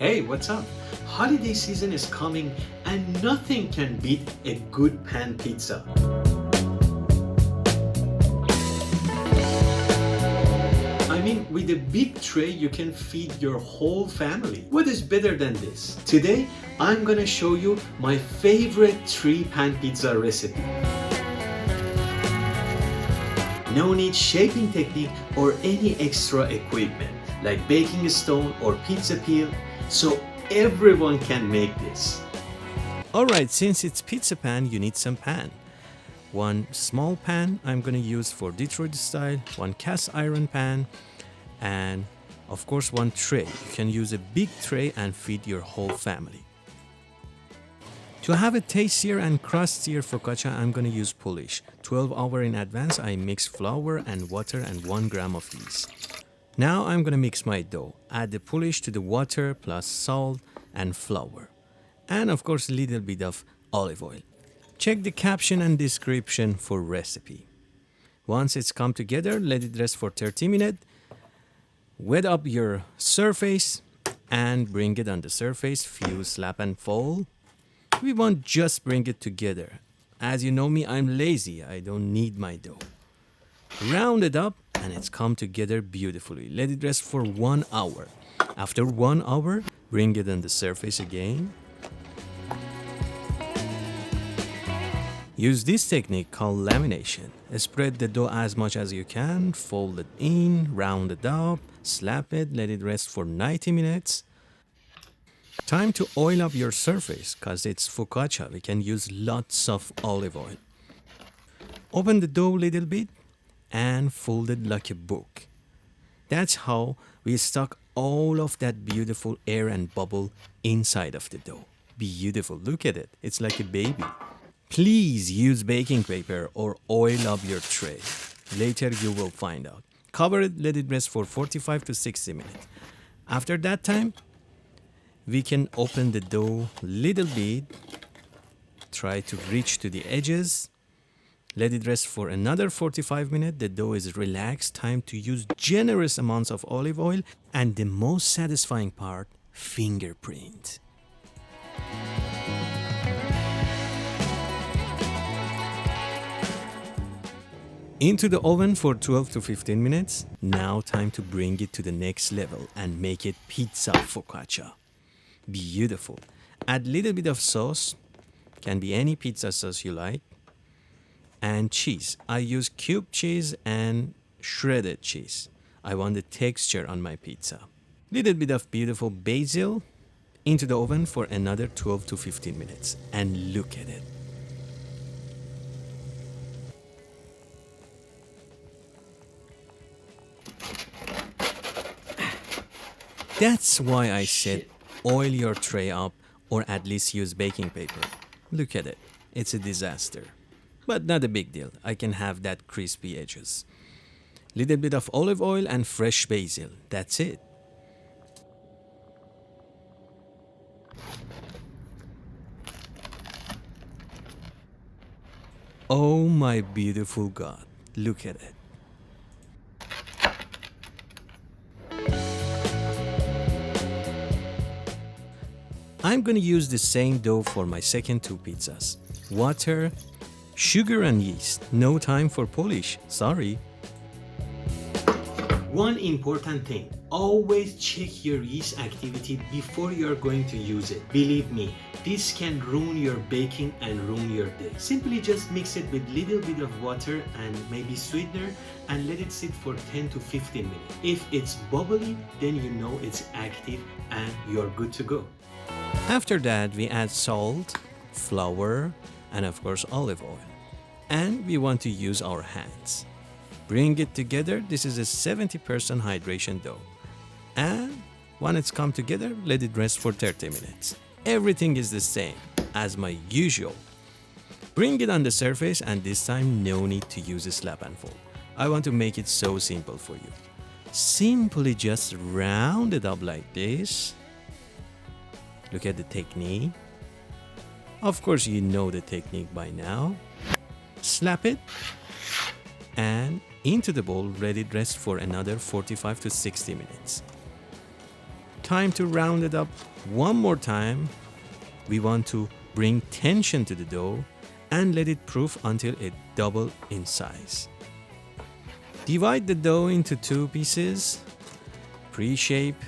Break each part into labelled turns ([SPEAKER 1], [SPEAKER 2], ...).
[SPEAKER 1] Hey, what's up? Holiday season is coming and nothing can beat a good pan pizza. I mean, with a big tray, you can feed your whole family. What is better than this? Today, I'm gonna show you my favorite 3 pan pizza recipe. No need shaping technique or any extra equipment like baking stone or pizza peel, so everyone can make this.
[SPEAKER 2] Alright, since it's pizza pan, you need some pan. One small pan I'm gonna use for Detroit style, one cast iron pan, and of course one tray. You can use a big tray and feed your whole family. To have a tastier and crustier focaccia, I'm gonna use poolish. 12 hours in advance, I mix flour and water and 1 gram of yeast. Now I'm gonna mix my dough. Add the poolish to the water plus salt and flour. And of course a little bit of olive oil. Check the caption and description for recipe. Once it's come together, let it rest for 30 minutes. Wet up your surface and bring it on the surface. Few slap and fold. We won't just bring it together. As you know me, I'm lazy. I don't need my dough. Round it up and it's come together beautifully. Let it rest for 1 hour. After 1 hour, bring it on the surface again. Use this technique called lamination. Spread the dough as much as you can, fold it in, round it up, slap it, let it rest for 90 minutes. Time to oil up your surface, cause it's focaccia. We can use lots of olive oil. Open the dough a little bit and fold it like a book. That's how we stuck all of that beautiful air and bubble inside of the dough. Beautiful, look at it. It's like a baby. Please use baking paper or oil up your tray. Later you will find out. Cover it, let it rest for 45 to 60 minutes. After that time, we can open the dough a little bit. Try to reach to the edges. Let it rest for another 45 minutes. The dough is relaxed. Time to use generous amounts of olive oil. And the most satisfying part, fingerprint. Into the oven for 12 to 15 minutes. Now time to bring it to the next level and make it pizza focaccia. Beautiful. Add little bit of sauce. Can be any pizza sauce you like. And cheese. I use cube cheese and shredded cheese. I want the texture on my pizza. Little bit of beautiful basil. Into the oven for another 12 to 15 minutes. And look at it. That's why I said oil your tray up or at least use baking paper. Look at it. It's a disaster. But not a big deal. I can have that crispy edges. Little bit of olive oil and fresh basil. That's it. Oh my beautiful God. Look at it. I'm gonna use the same dough for my second 2 pizzas. Water, sugar and yeast. No time for polish, sorry.
[SPEAKER 1] One important thing, always check your yeast activity before you're going to use it. Believe me, this can ruin your baking and ruin your day. Simply just mix it with little bit of water and maybe sweetener and let it sit for 10 to 15 minutes. If it's bubbly, then you know it's active and you're good to go.
[SPEAKER 2] After that, we add salt, flour, and of course olive oil. And we want to use our hands. Bring it together. This is a 70% hydration dough. And when it's come together, let it rest for 30 minutes. Everything is the same as my usual. Bring it on the surface and this time no need to use a slap and fold. I want to make it so simple for you. Simply just round it up like this. Look at the technique. Of course, you know the technique by now. Slap it and into the bowl, let it rest for another 45 to 60 minutes. time to round it up one more time. We want to bring tension to the dough and let it proof until it double in size. Divide the dough into 2 pieces, pre-shape,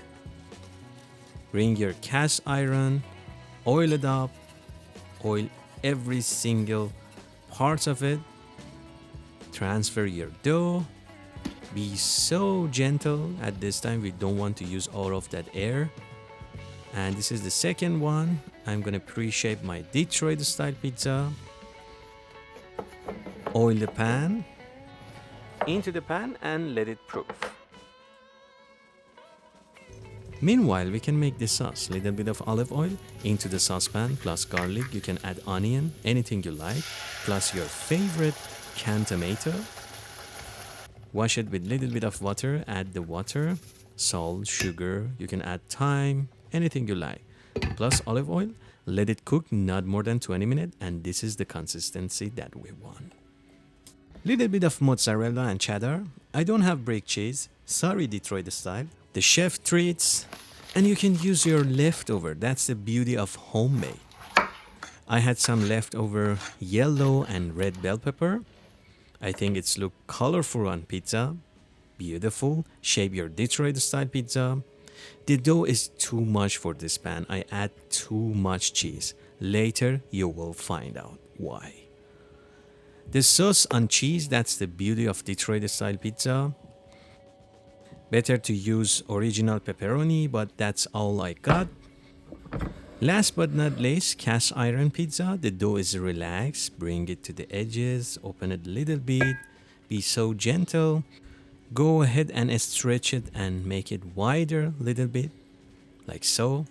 [SPEAKER 2] bring your cast iron, oil it up, oil every single part of it, transfer your dough, be so gentle. At this time we don't want to use all of that air. And this is the second one. I'm gonna pre-shape my Detroit style pizza. Oil the pan, into the pan and let it proof. Meanwhile, we can make the sauce. Little bit of olive oil into the saucepan, plus garlic. You can add onion, anything you like, plus your favorite canned tomato. Wash it with little bit of water. Add the water, salt, sugar. You can add thyme, anything you like. Plus olive oil. Let it cook not more than 20 minutes, and this is the consistency that we want. Little bit of mozzarella and cheddar. I don't have break cheese. Sorry, Detroit style. The chef treats, and you can use your leftover. That's the beauty of homemade. I had some leftover yellow and red bell pepper. I think it's look colorful on pizza. Beautiful. Shape your Detroit style pizza. The dough is too much for this pan. I add too much cheese. Later you will find out why. The sauce on cheese, that's the beauty of Detroit style pizza. Better to use original pepperoni, but that's all I got. Last but not least, cast iron pizza. The dough is relaxed. Bring it to the edges, open it a little bit. Be so gentle. Go ahead and stretch it and make it wider a little bit, like so.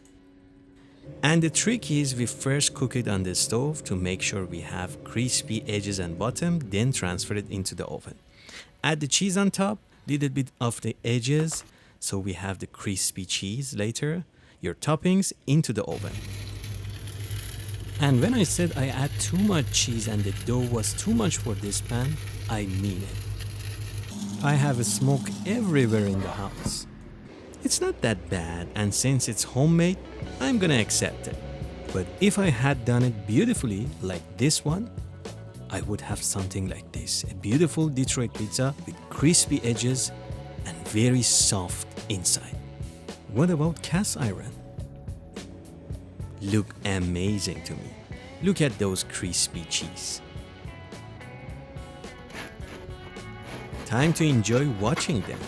[SPEAKER 2] And the trick is we first cook it on the stove to make sure we have crispy edges and bottom, then transfer it into the oven. Add the cheese on top, little bit of the edges, so we have the crispy cheese later. Your toppings into the oven. And when I said I add too much cheese and the dough was too much for this pan, I mean it. I have smoke everywhere in the house. It's not that bad, and since it's homemade, I'm gonna accept it. But if I had done it beautifully, like this one, I would have something like this. A beautiful Detroit pizza with crispy edges and very soft inside. What about cast iron? Look amazing to me. Look at those crispy cheese. Time to enjoy watching them.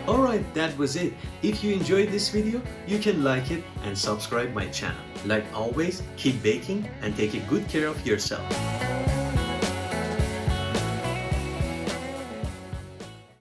[SPEAKER 1] Alright, that was it. If you enjoyed this video, you can like it and subscribe my channel. Like always, keep baking and take good care of yourself.